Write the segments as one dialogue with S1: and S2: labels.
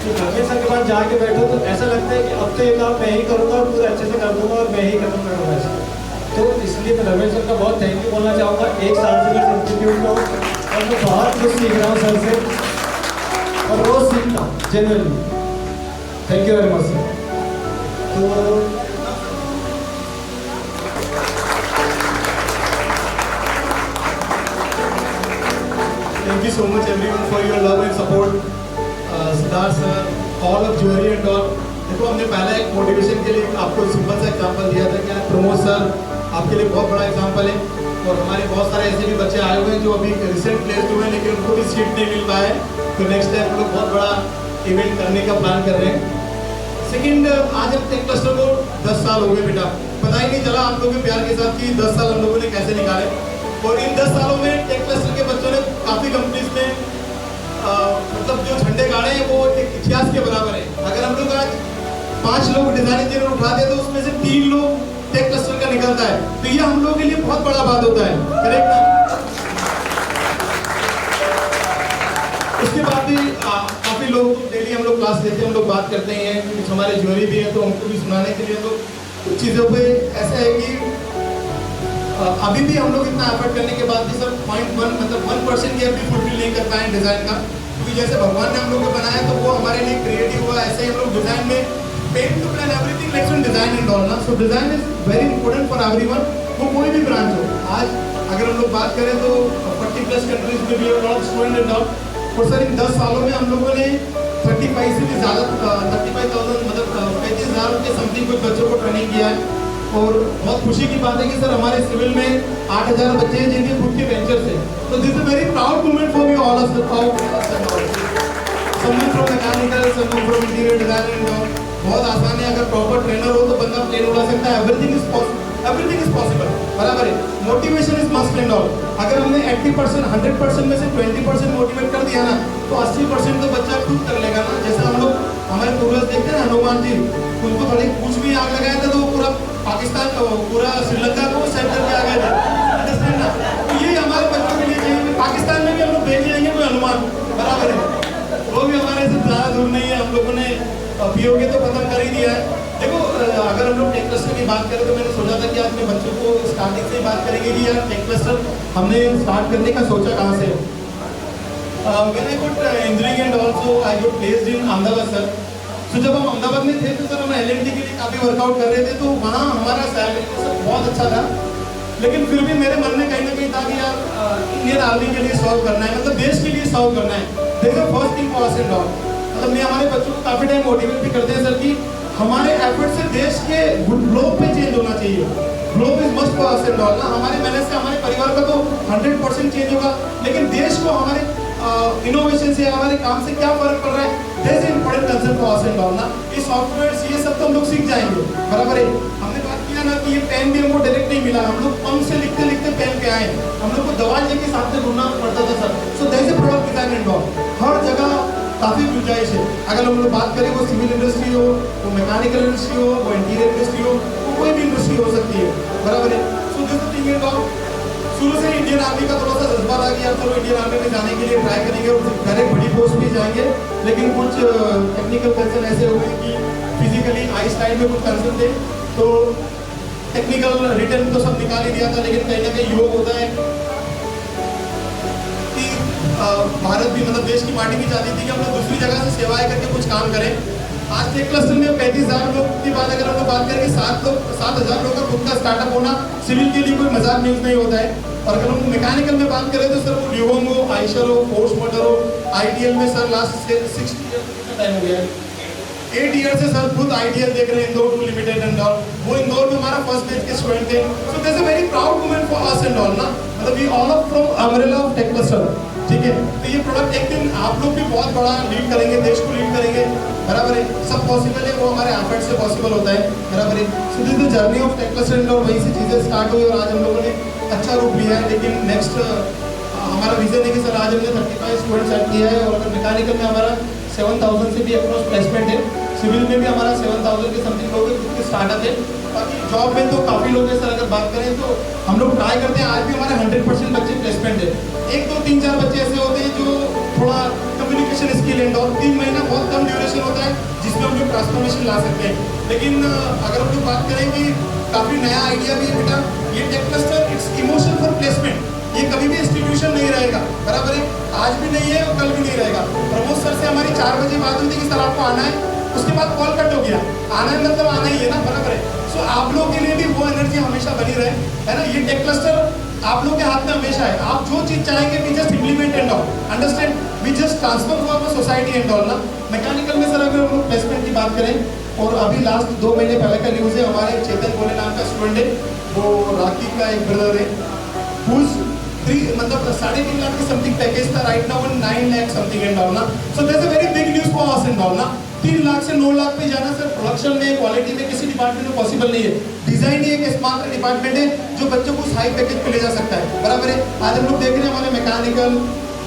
S1: तो धर्मेंद्र सर के पास जाके बैठो तो ऐसा लगता है कि अब तो ये काम मैं ही करूँगा और पूरा अच्छे से कर दूंगा और मैं ही खत्म करूँगा इसको। तो इसलिए मैं धर्मेंद्र सर का बहुत थैंक यू बोलना चाहूँगा। 1 साल से मैं इंस्टीट्यूट में हूँ और मैं बहुत कुछ सीख रहा हूँ सर से और रोज सीखता हूँ genuinely. Thank you very much sir. तो
S2: thank you so much everyone for your love and support. Siddharth sir, all of Jewelry and all. देखो हमने पहले एक मोटिवेशन के लिए आपको सिंपल सा एग्जांपल दिया था कि प्रमोद सर आपके लिए बहुत बड़ा एग्जांपल है और हमारे बहुत सारे ऐसे भी बच्चे आए हुए हैं जो अभी रिसेंट प्लेस्ड हुए हैं लेकिन उनको भी सीट नहीं मिल पाया है। तो नेक्स्ट टाइम हम लोग बहुत बड़ा इवेंट करने का प्लान कर रहे हैं। सेकेंड, आज हम टेक क्लस्टर को 10 साल हो गए बेटा, पता ही नहीं चला आप लोगों के प्यार के साथ कि 10 साल हम लोगों ने कैसे निकाले। और इन 10 सालों में टेक क्लस्टर के बच्चों ने काफ़ी कंपनीज में मतलब जो झंडे गाड़े हैं वो एक इतिहास के बराबर है। अगर हम लोग आज 5 लोग डिजाइन इंजीनियर उठा दे तो उसमें से 3 लोग टेक क्लस्टर का निकलता है, तो ये हम लोगों के लिए बहुत बड़ा बात होता है, करेक्ट ना? उसके बाद भी काफ़ी लोग डेली हम लोग क्लास लेते हैं, हम लोग बात करते हैं, कुछ हमारे ज्वेलरी भी है तो हमको भी सुनाने के लिए। तो कुछ चीज़ों पे ऐसा है कि अभी भी हम लोग इतना एफर्ट करने के बाद भी सर 0.1 मतलब 1% की अभी फुलफिल नहीं कर पाए डिज़ाइन का, क्योंकि जैसे भगवान ने हम लोग को बनाया तो वो हमारे लिए क्रिएटिव हुआ, ऐसे ही हम लोग डिज़ाइन में pen to plan everything likes on design and all ना। So design is very important for everyone, वो कोई भी ब्रांच हो। आज अगर हम लोग बात करें तो 40+ कंट्रीज में भी लॉट स्टूडेंट एंड ऑल। और सर इन 10 सालों में हम लोगों ने 35 से भी ज़्यादा 35,000 मतलब 35,000 के समथिंग कुछ बच्चों को ट्रेनिंग किया है। और बहुत खुशी की बात है कि सर हमारे सिविल में 8,000 बच्चे हैं जिनके खुद के वेंचर्स हैं। तो this is very proud moment for me all of someone from mechanical, someone from interior design and all. बहुत आसान है, अगर प्रॉपर ट्रेनर हो तो बंदा प्लेन उड़ा सकता है। एवरीथिंग इज पॉसिबल, बराबर है। Motivation is must and all. अगर हमने 80% 100% में से 20% मोटिवेट कर दिया ना तो 80% तो बच्चा खुद कर लेगा ना। जैसे हम लोग हमारे पूर्वज देखते हैं हनुमान जी, उनको थोड़ी कुछ भी आग लगाया था तो वो पूरा पाकिस्तान पूरा श्रीलंका को सेट करके आ गए थे, अंडरस्टैंड ना? तो ये हमारे बच्चों के लिए चाहिए। पाकिस्तान में भी हम लोग भेज जाएंगे कोई हनुमान, बराबर है, वो भी हमारे से ज़्यादा दूर नहीं है। हम लोगों ने पीओके तो खत्म कर ही दिया है। देखो अगर हम लोग टेक क्लस्टर की बात करें तो मैंने सोचा था कि आज मैं बच्चों को स्टार्टिंग से ही बात करेंगे कि यार टेक क्लस्टर हमने स्टार्ट करने का सोचा कहाँ से। When I got engineering and also I got placed in Ahmedabad sir. तो जब हम अहमदाबाद में थे तो सर हम LNT के लिए काफ़ी वर्कआउट कर रहे थे, तो वहाँ हमारा सैलरी तो सर बहुत अच्छा था, लेकिन फिर भी मेरे मन में कहीं ना कहीं था कि यार इंडियन आर्मी के लिए सर्व करना है, मतलब देश के लिए सर्व करना है। देखो first thing for and all, मतलब मैं हमारे बच्चों को काफ़ी टाइम मोटिवेट भी करते हैं सर कि हमारे एफर्ट से देश के ग्लोब पे चेंज होना चाहिए। Globe is must for and all ना। हमारे मेहनत से हमारे परिवार का तो 100% चेंज होगा, लेकिन देश को हमारे इनोवेशन से हमारे काम से क्या फर्क पड़ रहा है, that is important concept for us and all ना। ये सॉफ्टवेयर ये सब तो हम लोग सीख जाएंगे, बराबर है। हमने बात किया ना कि ये पेन भी हमको डायरेक्ट नहीं मिला, हम लोग पंप से लिखते लिखते पेन पे आए। हम लोग को दवाई लेके साथ में घूमना पड़ता था sir. So that is product design and all. हर जगह काफ़ी गुंजाइश है। अगर हम लोग बात करें वो सिविल इंडस्ट्री हो, वो मैकेनिकल इंडस्ट्री हो, वो इंटीरियर इंडस्ट्री हो, वो कोई भी इंडस्ट्री हो सकती है, बराबर है। So this thing and all. शुरू से इंडियन आर्मी का थोड़ा सा जज्बा था कि यार चलो इंडियन आर्मी में जाने के लिए ट्राई करेंगे और डायरेक्ट बड़ी पोस्ट भी जाएंगे, लेकिन कुछ टेक्निकल कंसर्न ऐसे हो गए कि फिजिकली आई स्टाइल में कुछ कंसर्न थे, तो टेक्निकल रिटर्न तो सब निकाल ही दिया था, लेकिन कहीं ना कहीं योग होता है कि भारत भी मतलब देश की पार्टी भी चाहती थी कि हम लोग दूसरी जगह से सेवाएं करके कुछ काम करें। आज टेक क्लस्टर में 35,000 लोग की बात अगर हम लोग बात करें कि 7,000 लोग का खुद का स्टार्टअप होना सिविल के लिए कोई मजाक न्यूज़ नहीं होता है। और अगर हम मैकेनिकल में बात करें तो सर वो ल्यूहोंग हो, आइशर हो, फोर्स मोटर हो, आईटीएल में सर लास्ट 60 ईयर का टाइम हो गया है। 8 ईयर से सर खुद आईटीएल देख रहे हैं, Indore to limited and all. वो इंदौर में हमारा फर्स्ट बैच के स्टूडेंट थे। So that's a very proud moment for us and all ना, मतलब we all up from umbrella of tech cluster, ठीक है। तो ये प्रोडक्ट एक दिन आप लोग भी बहुत बड़ा लीड करेंगे, देश को लीड करेंगे, बराबर है। सब पॉसिबल है, वो हमारे एफर्ट से पॉसिबल होता है, बराबर है। So this the journey of tech cluster and all. वहीं से चीज़ें स्टार्ट हुई और आज हम लोगों ने अच्छा रूप लिया है। लेकिन नेक्स्ट हमारा विजन है कि सर आज हमने 35 स्टूडेंट सेट किया है, और अगर मैकेनिकल में हमारा 7,000 से भी अक्रॉस प्लेसमेंट है, सिविल में भी हमारा 7,000 के समथिंग लोग हैं, स्टार्टअप है। बाकी जॉब में तो काफ़ी लोग हैं सर। अगर बात करें तो हम लोग ट्राई करते हैं, आज भी हमारे 100% बच्चे प्लेसमेंट है। 1 2 3 4 बच्चे ऐसे होते हैं जो थोड़ा कम्युनिकेशन स्किल एंड ऑल। 3 महीना बहुत कम ड्यूरेशन होता है जिसमें हम लोग ट्रांसफॉर्मेशन ला सकते हैं। लेकिन अगर हम लोग बात करें कि काफ़ी नया आइडिया भी है बेटा, ये tech cluster it's emotion for placement. ये कभी भी इंस्टीट्यूशन नहीं रहेगा, बराबर है, आज भी नहीं है और कल भी नहीं रहेगा। प्रमोद सर से हमारी 4 बजे बात हुई थी कि सर आपको आना है, उसके बाद कॉल कट हो गया। आना है मतलब आना ही है ना, बराबर है। सो आप लोगों के लिए भी वो एनर्जी हमेशा बनी रहे, है ना। ये टेक क्लस्टर आप लोगों के हाथ में हमेशा है। आप जो चीज़ चाहेंगे we just implement and all, understand, we just transfer for the society and all ना। मैकेनिकल में सर अगर हम लोग प्लेसमेंट की बात करें, और अभी लास्ट 2 महीने पहले का न्यूज़ है, हमारे चेतन बोले नाम का स्टूडेंट है, वो राखी का एक ब्रदर है, मतलब 3.5 लाख की समथिंग पैकेज था, right now 9 lakh something and all ना। So that's a very big news for us and all ना। 3 लाख से 9 लाख पे जाना सर प्रोडक्शन में, क्वालिटी में, किसी डिपार्टमेंट में पॉसिबल नहीं है। डिजाइन ही एक एकमात्र डिपार्टमेंट है जो बच्चों को हाई पैकेज पे ले जा सकता है, बराबर है। आज हम लोग देख रहे हैं हमारे मैकेनिकल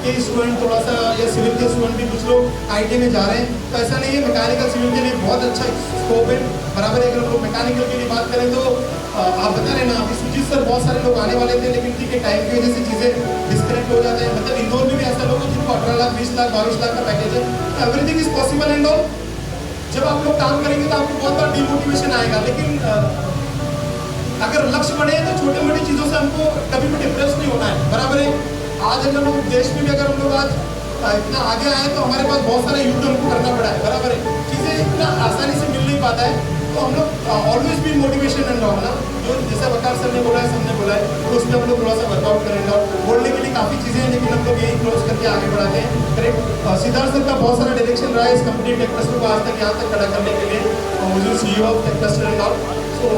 S2: के स्टूडेंट थोड़ा सा, या सिविल के स्टूडेंट भी कुछ लोग आईटी में जा रहे हैं, तो ऐसा नहीं है, मैकेनिकल सिविल के लिए बहुत अच्छा स्कोप है, बराबर है। अगर हम लोग मैकेनिकल के लिए बात करें तो आप बता रहे ना, अभी सुजीत सर बहुत सारे लोग आने वाले थे, लेकिन ठीक है टाइम की वजह से चीज़ें डिस्कनेक्ट हो जाते हैं। मतलब इंदौर में भी ऐसा लोग हैं जिनको 18 लाख, 20 लाख, 22 लाख का पैकेज है। Everything is possible and all. जब आप लोग काम करेंगे तो आपको बहुत बार डिमोटिवेशन आएगा, लेकिन अगर लक्ष्य बढ़े तो छोटी मोटी चीज़ों से हमको कभी भी डिप्रेस नहीं होना है, बराबर है। आज अगर लोग देश में भी अगर हम लोग आज इतना आगे आए तो हमारे पास बहुत सारा युद्ध हमको करना पड़ा है, बराबर है। चीज़ें इतना आसानी से मिल नहीं पाता है, तो हम लोग ऑलवेज भी मोटिवेशन एंड ऑल ना, जो जैसा वकार सर ने बोला है, सबने बोला है, तो उसमें हम लोग थोड़ा सा वर्कआउट करेंगे। और बोलने के लिए काफ़ी चीज़ें हैं, लेकिन हम लोग यही क्लोज करके आगे बढ़ाते हैं, करेक्ट। सिद्धार्थ सर का बहुत सारा डायरेक्शन रहा है इस कंपनी टेक क्लस्टर को आज तक यहाँ तक खड़ा करने के लिए, जो CEO of tech cluster and all. तो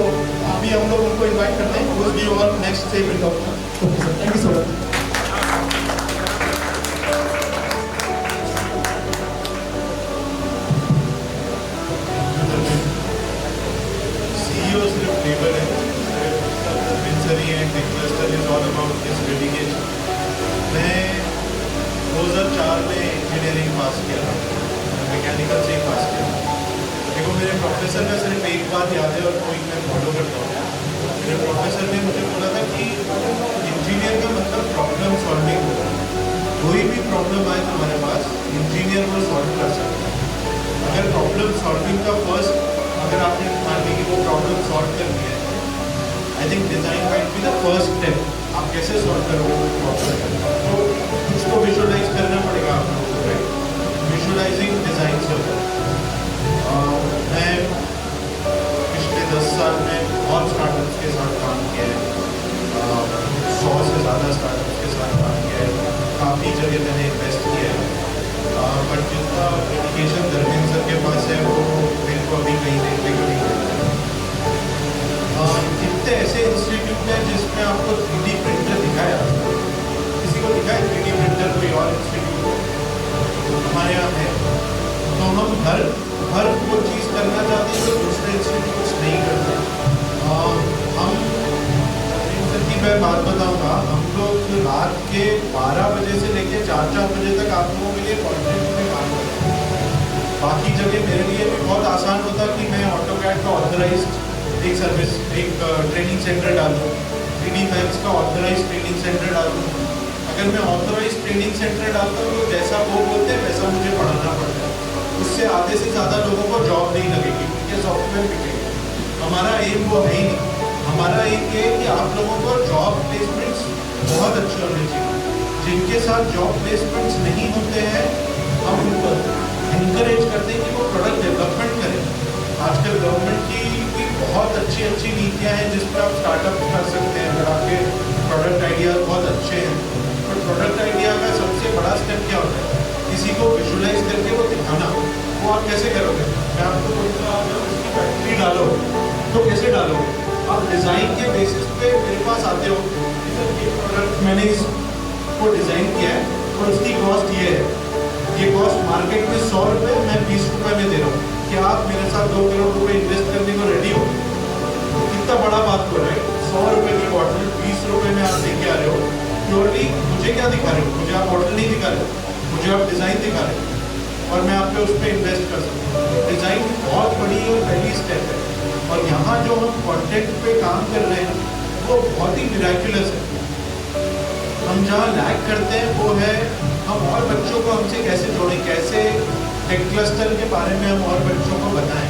S2: अभी हम लोग उनको इन्वाइट करते हैं, वो भी और next step and all. Thank you so much.
S3: मैं 2004 में इंजीनियरिंग पास किया था, मैकेनिकल से ही पास किया। देखो मेरे प्रोफेसर का सिर्फ एक बात याद है और कोई मैं फॉलो करता हूँ। मेरे प्रोफेसर ने मुझे बोला था कि इंजीनियर का मतलब प्रॉब्लम सॉल्विंग होगा। कोई भी प्रॉब्लम आए तुम्हारे पास, इंजीनियर वो सॉल्व कर सकता है। अगर प्रॉब्लम सॉल्विंग का फर्स्ट अगर आपने मान ली कि वो प्रॉब्लम सॉल्व कर दिया है, I think design might be the first step. आप कैसे सॉल्व करोगे वो प्रॉब्लम, तो कुछ तो विजुअलाइज करना पड़ेगा आप लोगों को, राइट। विजुअलाइजिंग डिज़ाइन से मैं पिछले 10 साल में बहुत स्टार्टअप्स के साथ काम किया है, 100 से ज़्यादा स्टार्टअप्स के साथ काम किया है, काफ़ी जगह मैंने इन्वेस्ट किया है। बट जितना एजुकेशन धर्मेंद्र सर के पास है वो मेरे को अभी कहीं देखने को नहीं मिलता। कितने ऐसे इंस्टीट्यूट हैं जिसमें आपको 3D प्रिंटर दिखाया, किसी को दिखाया 3D प्रिंटर कोई और इंस्टीट्यूट हमारे यहाँ है। तो हम हर वो चीज़ करना चाहते हैं जो दूसरे इंस्टीट्यूट्स नहीं करते। हम की मैं बात बताऊंगा, हम लोग रात के 12 बजे से लेकर 4 बजे तक आप लोगों के लिए कॉन्ट्रैक्ट में काम करते हैं। बाकी जगह मेरे लिए भी बहुत आसान होता कि मैं ऑटोकैड का ऑथराइज्ड एक सर्विस, एक ट्रेनिंग सेंटर डालूँ, 3D मैक्स का ऑथराइज ट्रेनिंग सेंटर डालूँ। अगर मैं ऑथराइज ट्रेनिंग सेंटर डालता हूँ तो जैसा वो बोलते हैं वैसा मुझे पढ़ाना पड़ता है, उससे आधे से ज़्यादा लोगों को जॉब नहीं लगेगी, उनके सॉफ्टवेयर बिकेंगे। हमारा एम वो है ही नहीं। हमारा एम ये है कि आप लोगों को जॉब प्लेसमेंट्स बहुत अच्छे होने चाहिए। जिनके साथ जॉब प्लेसमेंट्स नहीं होते हैं हम उनको इनकरेज करते हैं कि वो प्रोडक्ट डेवलपमेंट करें। आजकल गवर्नमेंट की भी बहुत अच्छी नीतियाँ हैं जिस पर आप स्टार्टअप कर सकते हैं अगर आपके प्रोडक्ट आइडिया बहुत अच्छे हैं। तो प्रोडक्ट आइडिया का सबसे बड़ा स्टेप क्या होता है, किसी को विजुलाइज करके वो दिखाना। वो आप कैसे करोगे? मैं आपको बोलूँगा उसकी फैक्ट्री डालो, तो कैसे डालोगे? आप डिज़ाइन के बेसिस पे मेरे पास आते हो, ये प्रोडक्ट मैंने इसको डिज़ाइन किया है और उसकी कॉस्ट ये है, ये कॉस्ट मार्केट में 100 रुपये, मैं 20 रुपये में दे रहा हूँ। क्या आप मेरे साथ 2 करोड़ रुपए इन्वेस्ट करने को रेडी हो? कितना बड़ा बात हो रहा है, 100 रुपये की बॉटल 20 रुपये में आप लेके आ रहे हो। प्योरली मुझे क्या दिखा रहे हो? मुझे आप बॉटल नहीं दिखा रहे हो, मुझे आप डिज़ाइन दिखा रहे हो और मैं आप पे उस पर इन्वेस्ट कर सकता हूँ। डिज़ाइन बहुत बड़ी और पहली स्टेप है। और यहाँ जो हम कंटेंट पे काम कर रहे हैं वो बहुत ही मिराकुलस है। हम जहाँ लैग करते हैं वो है हम और बच्चों को हमसे कैसे जोड़ें, कैसे टेक क्लस्टर के बारे में हम और बच्चों को बताएं।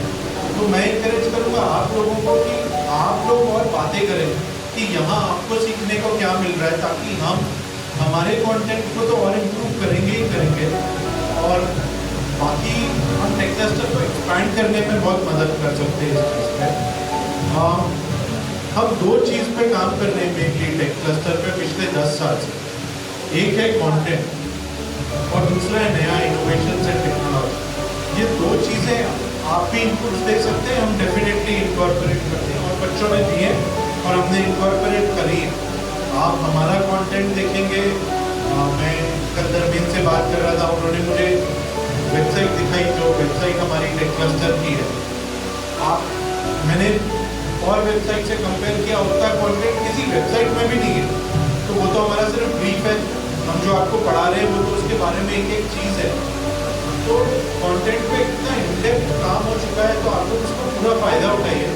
S3: तो मैं इंकरेज करूँगा आप लोगों को कि आप लोग और बातें करें कि यहाँ आपको सीखने को क्या मिल रहा है, ताकि हम हमारे कंटेंट को तो और इम्प्रूव करेंगे ही करेंगे, और बाकी हम टेक क्लस्टर को एक्सपैंड करने में बहुत मदद कर सकते हैं इस चीज़ पे। हम दो चीज़ पे काम कर रहे हैं मेनली टेक क्लस्टर पे पिछले 10 साल से। एक है कंटेंट और दूसरा है नया इनोवेशन से टेक्नोलॉजी। ये दो चीज़ें आप भी इनपुट्स दे सकते हैं, हम डेफिनेटली इनकॉर्पोरेट करते हैं और बच्चों ने दिए और हमने इनकॉर्पोरेट करी है। आप हमारा कंटेंट देखेंगे। मैं कल धर्मेंद्र से बात कर रहा था, उन्होंने मुझे वेबसाइट दिखाई जो वेबसाइट हमारी टेक क्लस्टर की है। मैंने और वेबसाइट से कंपेयर किया, उसका कंटेंट किसी वेबसाइट में भी नहीं है, तो वो तो हमारा सिर्फ ब्रीफ है। हम जो आपको पढ़ा रहे हैं वो तो उसके बारे में एक एक चीज़ है। तो कंटेंट पे इतना इनडेप्थ काम हो चुका है, तो आप लोग उसका पूरा फ़ायदा उठाइए।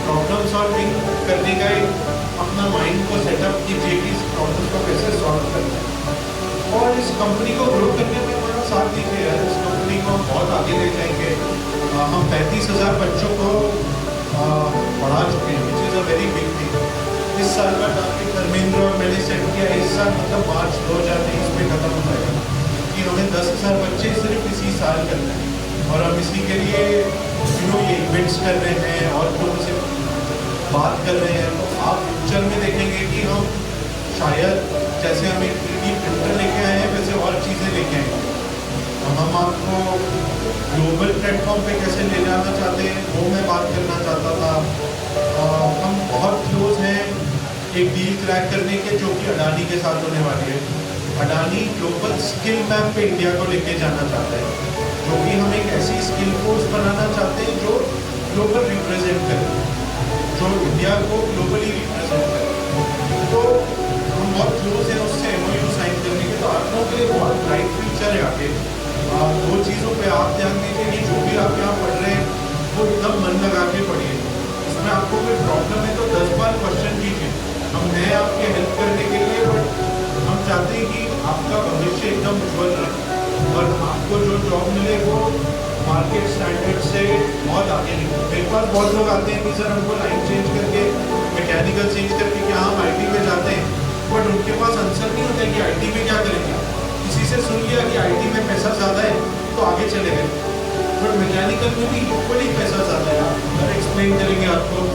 S3: प्रॉब्लम सॉल्विंग करने का एक अपना माइंड को सेटअप कीजिए कि इस प्रॉब्लम को कैसे सॉल्व करना है, और इस कंपनी को ग्रो करने में हमारा साथ दीजिए यार। इस कंपनी को हम बहुत आगे ले जाएंगे। हम 35,000 बच्चों को पढ़ा चुके हैं, which is a very big thing. इस साल का टारगेट धर्मेंद्र और मैंने सेट किया है, इस साल मतलब मार्च 2023 में खत्म हो जाएगा कि हमें 10,000 बच्चे सिर्फ इसी साल करना है, और हम इसी के लिए ये इवेंट्स कर रहे हैं और लोगों से बात कर रहे हैं। तो आप फ्यूचर में देखेंगे कि हम शायद जैसे हम एक 3D प्रिंटर लेके आए हैं वैसे और चीज़ें लेके आएंगे। हम आपको ग्लोबल प्लेटफॉर्म पे कैसे ले जाना चाहते हैं वो मैं बात करना चाहता था। हम बहुत क्लोज हैं एक डील क्रैक करने के, जो कि अडानी के साथ होने वाली है। अडानी ग्लोबल स्किल मैप पे इंडिया को लेके जाना चाहता है, जो कि हम एक ऐसी स्किल फोर्स बनाना चाहते हैं जो ग्लोबल रिप्रेजेंट करे, जो इंडिया को ग्लोबली रिप्रेजेंट करे। तो हम बहुत क्लोज हैं उससे MOU साइन करने के। तो आप लोगों के लिए बहुत ब्राइट फ्यूचर है आगे। दो चीज़ों पे आप ध्यान दीजिए कि जो भी आप यहाँ पढ़ रहे हैं वो एकदम मन लगा के पढ़िए। इसमें आपको कोई प्रॉब्लम है तो 10 बार क्वेश्चन कीजिए। हम हैं आपके हेल्प करने के लिए, बट हम चाहते हैं कि आपका भविष्य एकदम उज्ज्वल रहे और आपको जो जॉब मिले वो मार्केट स्टैंडर्ड से बहुत आगे निकले। मेरे पास बहुत लोग आते हैं कि सर हमको लाइन चेंज करके मैकेनिकल चेंज करके क्या हम IT में जाते हैं, बट उनके पास आंसर नहीं होता है कि IT में क्या करेंगे। किसी से सुन लिया कि IT में पैसा ज़्यादा है तो आगे चले गए, बट मैकेनिकल में भी इक्वली पैसा ज़्यादा है। हम एक्सप्लेन करेंगे आपको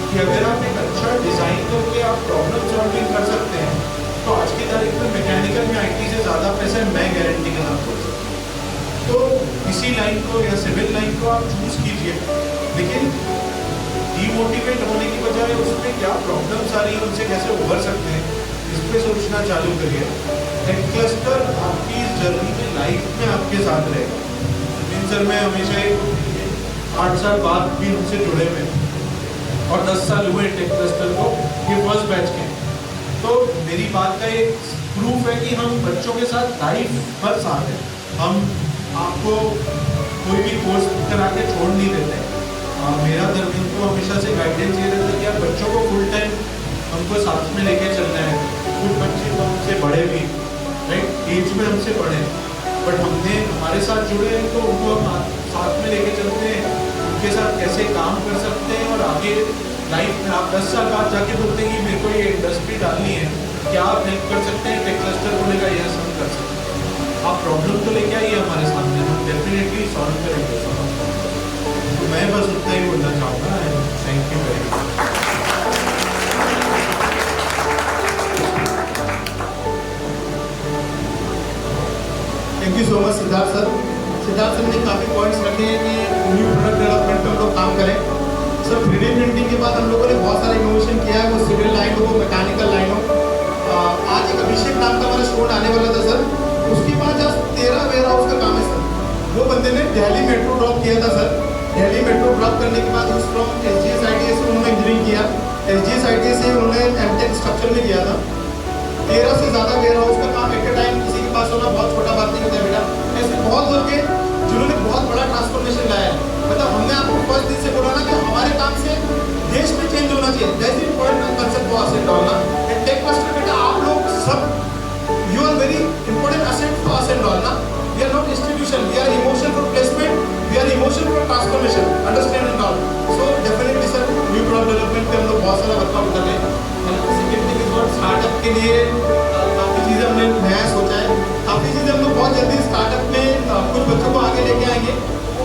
S3: कि अगर आप एक अच्छा डिज़ाइन करके आप प्रॉब्लम सॉल्विंग कर सकते हैं तो आज की तारीख में मैकेनिकल में IT से ज़्यादा पैसा है, मैं गारंटी के साथ बोल सकता हूँ। तो इसी लाइन को या सिविल लाइन को आप चूज़ कीजिए, लेकिन डीमोटिवेट होने की बजाय उसमें क्या प्रॉब्लम्स आ रही है उनसे कैसे उभर सकते हैं इस पर सोचना चालू करिए। टेक क्लस्टर आपकी इस जर्नी में लाइफ में आपके साथ रहेगा। इन सर मैं हमेशा 8 साल बाद भी उनसे जुड़े हुए और 10 साल हुए टेक क्लस्टर को, ये फर्स्ट बैच के। तो मेरी बात का एक प्रूफ है कि हम बच्चों के साथ लाइफ भर साथ हैं। हम आपको कोई भी कोर्स करा के छोड़ नहीं देते। मेरा धर्मेंद्र को हमेशा से गाइडेंस ये रहता है कि यार बच्चों को फुल टाइम हमको साथ में लेके चलना है। कुछ बच्चे तो हमसे बड़े भी राइट एज में हमसे बड़े, बट हमने हमारे साथ जुड़े हैं तो उनको हम साथ में लेके चलते हैं, उनके साथ कैसे काम कर सकते हैं और आगे लाइफ में आप 10 साल बाद जाके बोलते हैं कि मेरे को ये इंडस्ट्री डालनी है, क्या आप हेल्प कर सकते हैं। टेक क्लस्टर बोलेगा यस हम कर सकते हैं। आप प्रॉब्लम तो लेके आइए हमारे सामने, हम डेफिनेटली सॉल्व करेंगे। तो मैं बस उतना ही बोलना चाहूँगा। Thank you very much.
S2: Thank you so much Siddharth sir. Siddharth sir ने काफ़ी पॉइंट्स रखे हैं कि न्यू प्रोडक्ट डेवलपमेंट पे हम लोग काम करें। सर 3D प्रिंटिंग के बाद हम लोगों ने बहुत सारा इनोवेशन किया है, वो सिविल लाइन हो, वो मैकेनिकल लाइन हो। आज एक अभिषेक नाम का हमारा स्टूडेंट आने वाला था सर, उसके पास जस्ट 13 वेयर हाउस का काम है सर। वो बंदे ने दिल्ली मेट्रो ड्रॉप किया था सर। दिल्ली मेट्रो ड्रॉप करने के बाद उस फ्रॉम SGSITS से उन्होंने इंजीनियरिंग किया। SGSITS से उन्होंने MTech स्ट्रक्चर में किया था। 13 से ज़्यादा वेयर हाउस का काम एट ए टाइम किसी के पास होना बहुत छोटा बात नहीं होता है बेटा। ऐसे बहुत लोग हैं जिन्होंने बहुत बड़ा ट्रांसफॉर्मेशन लाया है। मतलब हमने आपको फर्स्ट दिन से बोला ना कि हमारे काम से देश में चेंज होना चाहिए। दैट्स द इंपॉर्टेंट कंसेप्ट को हासिल डालना। टेक क्लस्टर बेटा आप लोग सब you are very important revolution for transformation, understand and all. So definitely sir, new product development पे हम लोग बहुत सारा वर्कआउट कर रहे हैं. Second thing is what startup के लिए काफी चीजें हमने नया सोचा है. काफी चीजें हम लोग बहुत जल्दी स्टार्टअप में कुछ बच्चों को आगे लेके आएंगे.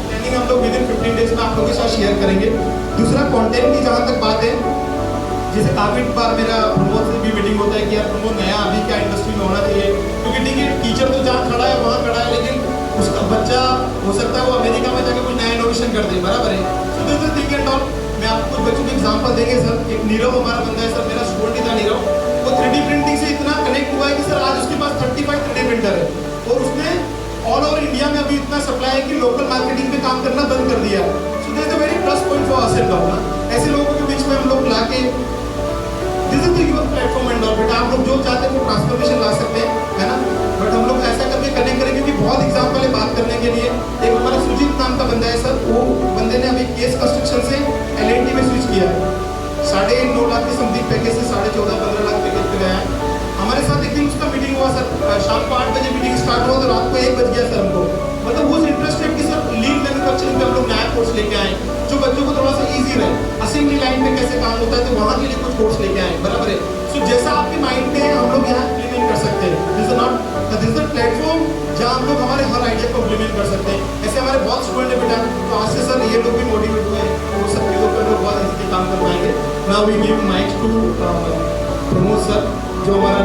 S2: प्लानिंग हम लोग विदिन 15 डेज में आप लोगों के साथ शेयर करेंगे. दूसरा कंटेंट की जहाँ तक बात है, जैसे काफी बार मेरा प्रमोद से भी मीटिंग होता है कि यार प्रमोद नया अभी क्या इंडस्ट्री में होना चाहिए, क्योंकि ठीक है टीचर तो जहाँ खड़ा है वहाँ खड़ा है, लेकिन उसका बच्चा हो सकता है वो अमेरिका में जाके कुछ नया इनोवेशन कर दे, बराबर है. So this is think and all. मैं आपको कुछ बच्चों के एग्जांपल देंगे सर. एक नीरव हमारा बंदा है सर, मेरा स्टूडेंट ही था नीरव. वो 3D प्रिंटिंग से इतना कनेक्ट हुआ है कि सर आज उसके पास 35 3D प्रिंटर है, और उसने ऑल ओवर इंडिया में अभी इतना सप्लाई है कि लोकल मार्केटिंग पे काम करना बंद कर दिया. So this is a very plus point for us and all. ऐसे लोगों के बीच में हम लोग ला के this is the platform and all. बेटा आप लोग जो चाहते हैं वो ट्रांसफॉर्मेशन ला सकते हैं, है ना. बट हम लोग ऐसा करके कनेक्ट करेंगे कि बहुत एग्जांपल है बात करने के लिए. एक हमारा सुजीत नाम का बंदा है सर, वो बंदे ने अभी केस कंस्ट्रक्शन से L&T में स्विच किया है. 9.5 लाख के समथिंग पैकेज से 14.5-15 लाख पैकेज पे गया है. हमारे साथ एक दिन उसका मीटिंग हुआ सर, शाम को 8 बजे मीटिंग स्टार्ट हुआ तो रात को 1 बज गया सर हमको. मतलब वो इंटरेस्टेड कि सर लीन मैन्युफैक्चरिंग पे हम लोग नया कोर्स लेके आए जो बच्चों को थोड़ा सा इजी रहे. असेंबली लाइन में कैसे काम होता है तो वहाँ के लिए कुछ कोर्स लेके आए, बराबर है. सो जैसा आपके माइंड में है हम लोग यहाँ इम्प्लीमेंट कर सकते हैं. दिस इज द प्लेटफॉर्म जहाँ हम लोग हमारे हर आइडिया को इम्प्लीमेंट कर सकते हैं. ऐसे हमारे बहुत स्टूडेंट है बेटा, तो आज से सर ये लोग भी मोटिवेट हुए हैं, वो सब चीज़ों पर लोग बहुत अच्छे काम कर पाएंगे. Now we give mic to Pramod sir, जो हमारा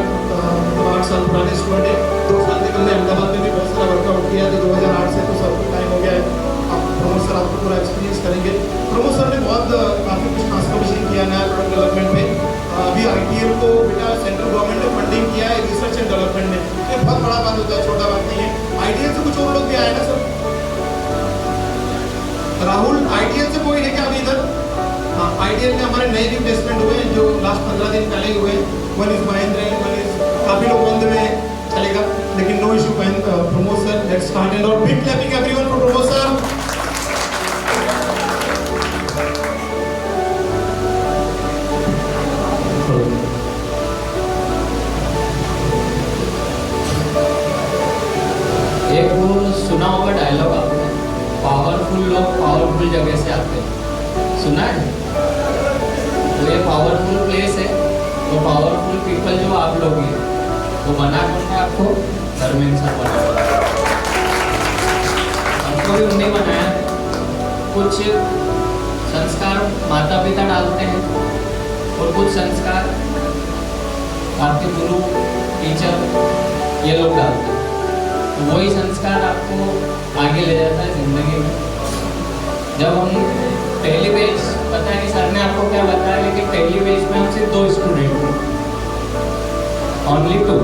S2: 8 साल पुराने स्टूडेंट है. 2 साल तक हमने अहमदाबाद में भी बहुत सारा वर्कआउट किया था. 2008 से तो सबको टाइम हो गया है. अब प्रमोद सर आपको पूरा एक्सपीरियंस करेंगे. प्रमोद सर ने बहुत काफ़ी कुछ ट्रांसफॉर्मेशन किया नया प्रोडक्ट डेवलपमेंट में. अभी ITL को बेटा सेंट्रल गवर्नमेंट ने फंडिंग किया है रिसर्च एंड डेवलपमेंट में. ये बहुत बड़ा बात होता है, छोटा बात नहीं है. ITL से कुछ और लोग भी आए ना सर. राहुल ITL से कोई है क्या अभी इधर? हाँ, ITL में हमारे नए भी प्लेसमेंट हुए हैं जो लास्ट 15 दिन पहले ही हुए. One is Mahendra, one is काफी लोग बंद में चलेगा, लेकिन no issue. Pramod sir, let's start and all. Big clapping everyone for Pramod sir.
S4: एक वो सुना होगा डायलॉग आपने, पावरफुल लोग पावरफुल जगह से आते हैं, सुना है? तो ये पावरफुल प्लेस है, तो पावरफुल पीपल जो आप लोग हैं वो बना करके आपको धर्मेंद्र सर बनाया, हमको भी उन्हें बनाया. कुछ संस्कार माता पिता डालते हैं और कुछ संस्कार आपके गुरु टीचर ये लोग डालते हैं. वही संस्कार आपको आगे ले जाता है जिंदगी में. जब हम पहली बेच, पता नहीं सर ने आपको क्या बताया, लेकिन पहली बेच में हम सिर्फ 2 स्टूडेंट थे, ओनली 2.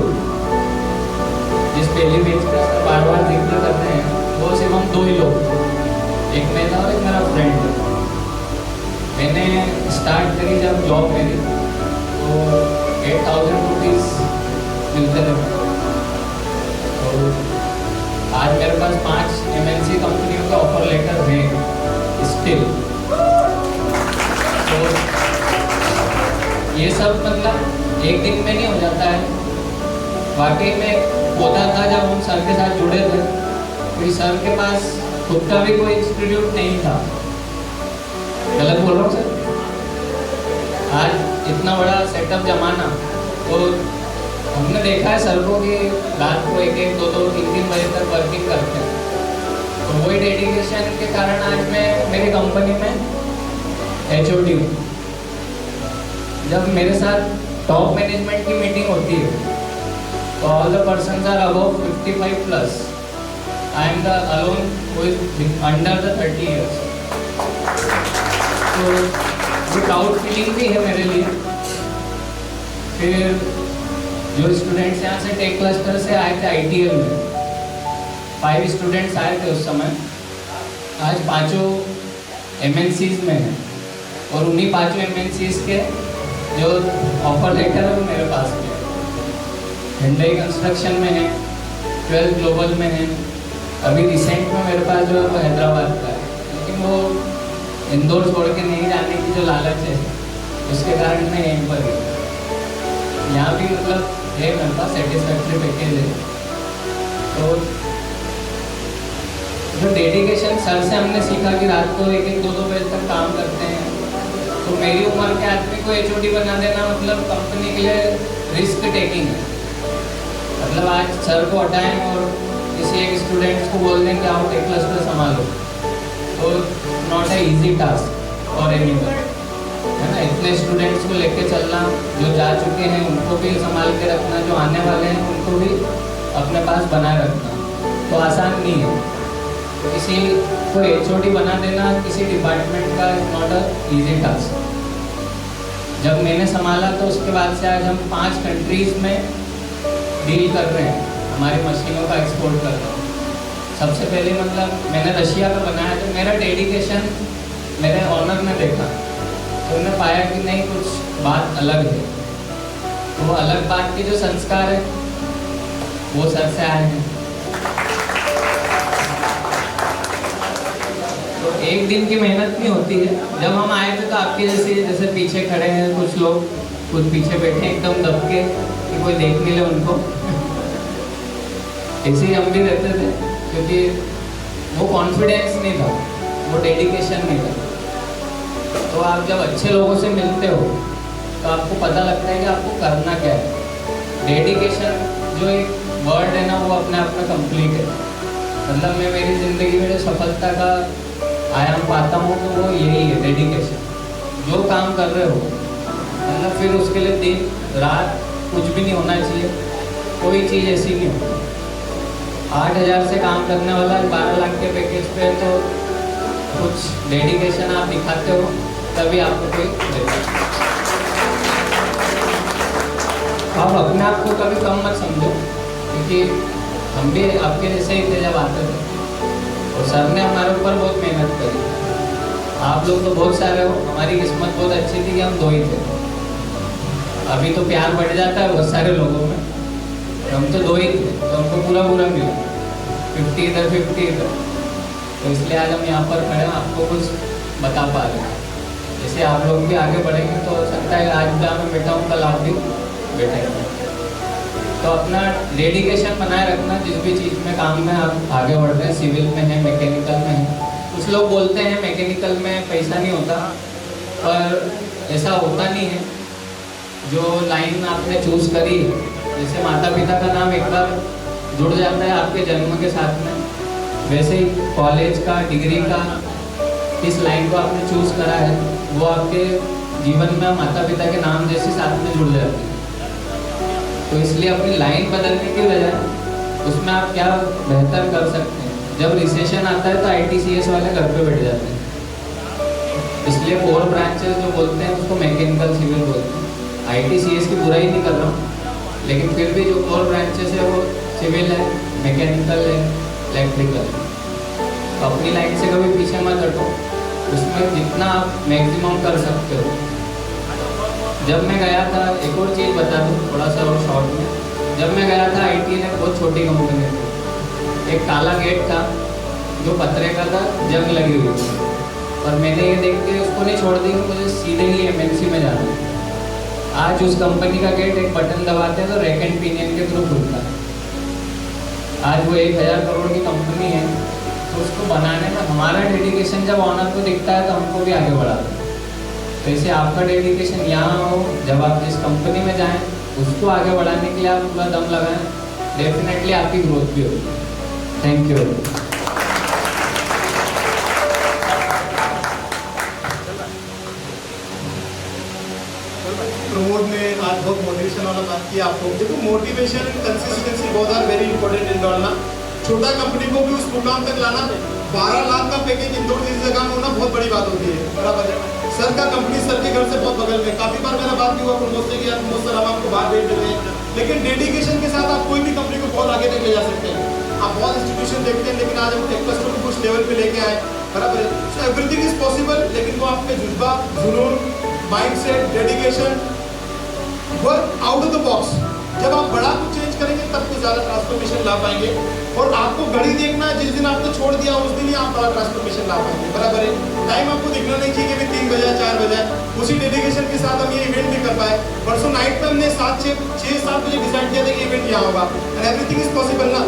S4: जिस पहली बेच का सर बार बार जिक्र करते हैं वो सिर्फ हम 2 ही लोग थे. एक मैं था और एक मेरा फ्रेंड था. मैंने स्टार्ट करी जब जॉब मेरी, तो 8,000 रुपीज़ मिलते थे. तो आज मेरे पास 5 MNC कंपनियों के ऑफर लेटर हैं स्टिल. तो ये सब मतलब एक दिन में नहीं हो जाता है. वाकई में होता था जब हम सर के साथ जुड़े थे, फिर सर के पास खुद का भी कोई इंस्टीट्यूट नहीं था. गलत बोल रहा हूँ सर? आज इतना बड़ा सेटअप जमाना, तो हमने देखा है सर को कि रात को 1-1, 2-2, 3-3 बजे तक वर्किंग करते हैं. तो वही डेडिकेशन के कारण आज मैं मेरी कंपनी में HOD हूँ. जब मेरे साथ टॉप मैनेजमेंट की मीटिंग होती है तो all the persons are above 55+. I am the alone who is under the 30 years. तो वो प्राउड फीलिंग भी है मेरे लिए. फिर जो स्टूडेंट्स यहाँ से टेक क्लस्टर से आए थे ITL में, 5 स्टूडेंट्स आए थे उस समय. आज 5 MNCs में हैं और उन्हीं 5 MNCs के जो ऑफर लेटर है वो मेरे पास में है. हिंडई कंस्ट्रक्शन में है, 12 ग्लोबल में है. अभी रिसेंट में मेरे पास जो है वो हैदराबाद का है, लेकिन वो इंदौर छोड़ के नहीं जाने की जो लालच है उसके कारण मैं यहीं पर ही. यहाँ भी मतलब है मेरे पास सेटिस्फैक्ट्री पैकेज है. तो जो डेडिकेशन सर से हमने सीखा कि रात को 1-2 बजे तक काम करते हैं, तो मेरी उम्र के आदमी को HOD बना देना मतलब कंपनी के लिए रिस्क टेकिंग है। मतलब आज सर को हटाएं और किसी एक स्टूडेंट्स को बोल दें कि आओ टेक क्लस्टर संभालो, तो नॉट ए इजी टास्क और एनीवन, है ना। इतने स्टूडेंट्स को लेके चलना, जो जा चुके हैं उनको भी संभाल के रखना, जो आने वाले हैं उनको भी अपने पास बनाए रखना, तो आसान नहीं है। किसी को HOD बना देना किसी डिपार्टमेंट का नॉट अ इजी टास्क। जब मैंने संभाला तो उसके बाद से आज हम 5 कंट्रीज़ में डील कर रहे हैं, हमारी मशीनों का एक्सपोर्ट कर रहे हैं। सबसे पहले मतलब मैंने रशिया का बनाया, तो मेरा डेडिकेशन मेरे ऑनर ने देखा, तो उन्होंने पाया कि नहीं कुछ बात अलग है। तो वो अलग बात के जो संस्कार है वो सर से आए हैं। तो एक दिन की मेहनत नहीं होती है। जब हम आए थे तो आपके जैसे पीछे खड़े हैं कुछ लोग, कुछ पीछे बैठे एकदम दब के कि कोई देख नहीं ले उनको। ऐसे ही हम भी रहते थे, क्योंकि वो कॉन्फिडेंस नहीं था, वो डेडिकेशन नहीं था। तो आप जब अच्छे लोगों से मिलते हो तो आपको पता लगता है कि आपको करना क्या है। डेडिकेशन जो एक वर्ड है ना, वो अपने आप में कंप्लीट है। मतलब मैं मेरी ज़िंदगी में जो सफलता का आयाम पाता हूँ तो वो यही है, डेडिकेशन। जो काम कर रहे हो मतलब फिर उसके लिए दिन रात कुछ भी नहीं होना चाहिए, कोई चीज़ ऐसी नहीं होती। 8,000 से काम करने वाला 12 लाख के पैकेज पे, तो कुछ डेडिकेशन आप दिखाते हो तभी आपको कोई देता है। आप अपने आप को कभी कम मत समझो, क्योंकि हम भी आपके जैसे ही थे जब आते थे, और सर ने हमारे ऊपर बहुत मेहनत करी। आप लोग तो बहुत सारे हो, हमारी किस्मत बहुत अच्छी थी कि हम 2 ही थे। अभी तो प्यार बढ़ जाता है बहुत सारे लोगों में, हम तो 2 ही थे, तो हमको पूरा मिला 50 इधर 50 इधर। तो इसलिए आज हम यहाँ पर खड़े हैं, आपको कुछ बता पा रहे हैं। जैसे आप लोग भी आगे बढ़ेंगे तो हो सकता है आज जहाँ मैं बैठा हूँ कल आप भी बैठेंगे। तो अपना डेडिकेशन बनाए रखना, जिस भी चीज़ में काम में आप आगे बढ़ रहे हैं, सिविल में है, मैकेनिकल में है। कुछ लोग बोलते हैं मैकेनिकल में पैसा नहीं होता, पर ऐसा होता नहीं है। जो लाइन आपने चूज़ करी, जैसे माता पिता का नाम एक बार जुड़ जाता है आपके जन्म के साथ में, वैसे ही कॉलेज का, डिग्री का, किस लाइन को आपने चूज़ करा है वो आपके जीवन में माता पिता के नाम जैसे साथ में जुड़ जाते हैं। तो इसलिए अपनी लाइन बदलने की बजाय उसमें आप क्या बेहतर कर सकते हैं। जब रिसेशन आता है तो ITCS वाले घर पे बैठ जाते हैं, इसलिए 4 ब्रांचेस जो बोलते हैं उसको मैकेनिकल सिविल बोलते हैं। ITCS की बुराई नहीं कर रहा हूँ, लेकिन फिर भी जो 4 ब्रांचेस है वो सिविल है, मैकेनिकल है, इलेक्ट्रिकल है। तो अपनी लाइन से कभी पीछे मत हटो, उसमें जितना आप मैक्सिमम कर सकते हो। जब मैं गया था, एक और चीज़ बता दूँ थोड़ा सा और शॉर्ट में, जब मैं गया था IT ने बहुत छोटी कंपनी थी, एक काला गेट था जो पतरे का था, जंग लगी हुई थी, और मैंने ये देख के उसको नहीं छोड़ दी कि मुझे सीधे ही MNC में जाना है। आज उस कंपनी का गेट एक बटन दबाते हैं तो रैक एंड पिनियन के थ्रू खुलता है। आज वो 1000 करोड़ की कंपनी है, तो उसको बनाने में हमारा डेडिकेशन जब ऑनर को दिखता है तो हमको भी आगे बढ़ाता है। तो ऐसे आपका डेडिकेशन यहाँ हो, जब आप जिस कंपनी में जाएं उसको आगे बढ़ाने के लिए आप पूरा दम लगाएं, डेफिनेटली आपकी ग्रोथ भी होगी। Thank you.
S2: प्रमोद ने आज बहुत मोटिवेशन वाला बात किया आपको। देखो motivation and consistency both are very important in दौड़ना। छोटा कंपनी को भी उस मुकाम तक लाना, 12 लाख का पैकेज इंदौर जैसी जगह में होना बहुत बड़ी बात होती है, बराबर है। सर का कंपनी सर के घर से बहुत बगल में, काफी बार मेरा बात भी हुआ प्रमोद से कि यार प्रमोद सर हम आपको बाहर भेज देते हैं, लेकिन डेडिकेशन के साथ आप कोई भी कंपनी को बहुत आगे तक ले जा सकते हैं। आप बहुत इंस्टीट्यूशन देखते हैं, लेकिन आज हम टेक क्लस्टर को कुछ लेवल पे लेके आए, बराबर है। सो एवरीथिंग इज पॉसिबल, लेकिन वो आपके जुज्बा, जुनून, mindset, dedication, work out of the box, जब आप बड़ा कुछ चेंज करेंगे तब कुछ ज़्यादा ट्रांसफॉर्मेशन ला पाएंगे। और आपको घड़ी देखना, जिस दिन आपने छोड़ दिया उस दिन ही आप बड़ा ट्रांसफॉर्मेशन ला पाएंगे, बराबर है। टाइम आपको दिखना नहीं चाहिए कि 3 बजे 4 बजे। उसी डेडिकेशन के साथ हम ये इवेंट भी कर पाए। परसों नाइट में हमने 6-7 बजे डिसाइड किया था कि इवेंट यहाँ होगा, एंड एवरीथिंग इज पॉसिबल ना।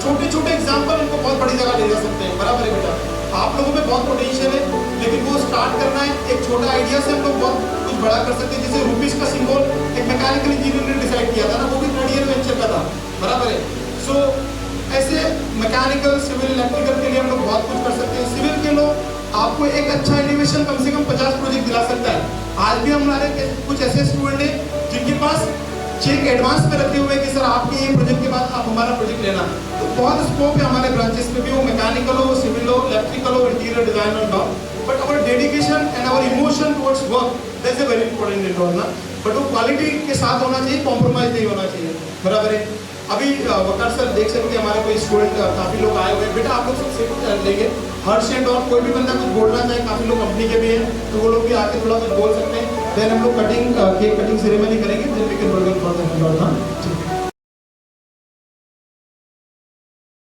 S2: छोटे छोटे एग्जाम्पल उनको बहुत बड़ी बड़ी जगह ले जा सकते हैं, बराबर है बेटा। आप लोगों में बहुत पोटेंशियल है, लेकिन वो स्टार्ट करना है एक छोटा आइडिया से, हम लोग बहुत कुछ बड़ा कर सकते हैं। जैसे रुपीस का सिंबल एक मैकेनिकल इंजीनियर ने डिसाइड किया था ना, वो भी 3rd ईयर वेंचर का था, बराबर है। सो ऐसे मैकेनिकल, सिविल, इलेक्ट्रिकल के लिए हम लोग बहुत कुछ कर सकते हैं। सिविल के लोग आपको एक अच्छा इनोवेशन कम से कम 50 प्रोजेक्ट दिला सकता है। आज भी हमारे कुछ ऐसे स्टूडेंट हैं जिनके पास चेक एडवांस में रखे हुए कि सर आपके ये प्रोजेक्ट के बाद आप हमारा प्रोजेक्ट लेना। तो बहुत स्कोप है हमारे ब्रांचेस में भी, वो मैकेनिकल हो, सिविल हो, इलेक्ट्रिकल हो, इंटीरियर डिजाइन और all. But our dedication and our emotion towards work, that's a very important in all ना। बट वो क्वालिटी के साथ होना चाहिए, कॉम्प्रोमाइज नहीं होना चाहिए, बराबर है। अभी वकार सर देख सकते हैं हमारे कोई स्टूडेंट काफी लोग आए हुए हैं। बेटा आप लोग सब सीट लेंगे, हर्ष एंड और कोई भी बंदा कुछ बोलना चाहे, काफी लोग कंपनी के भी हैं, तो वो लोग भी आके थोड़ा कुछ बोल सकते हैं। देन हम लोग केक कटिंग सेरेमनी करेंगे, then we can program for the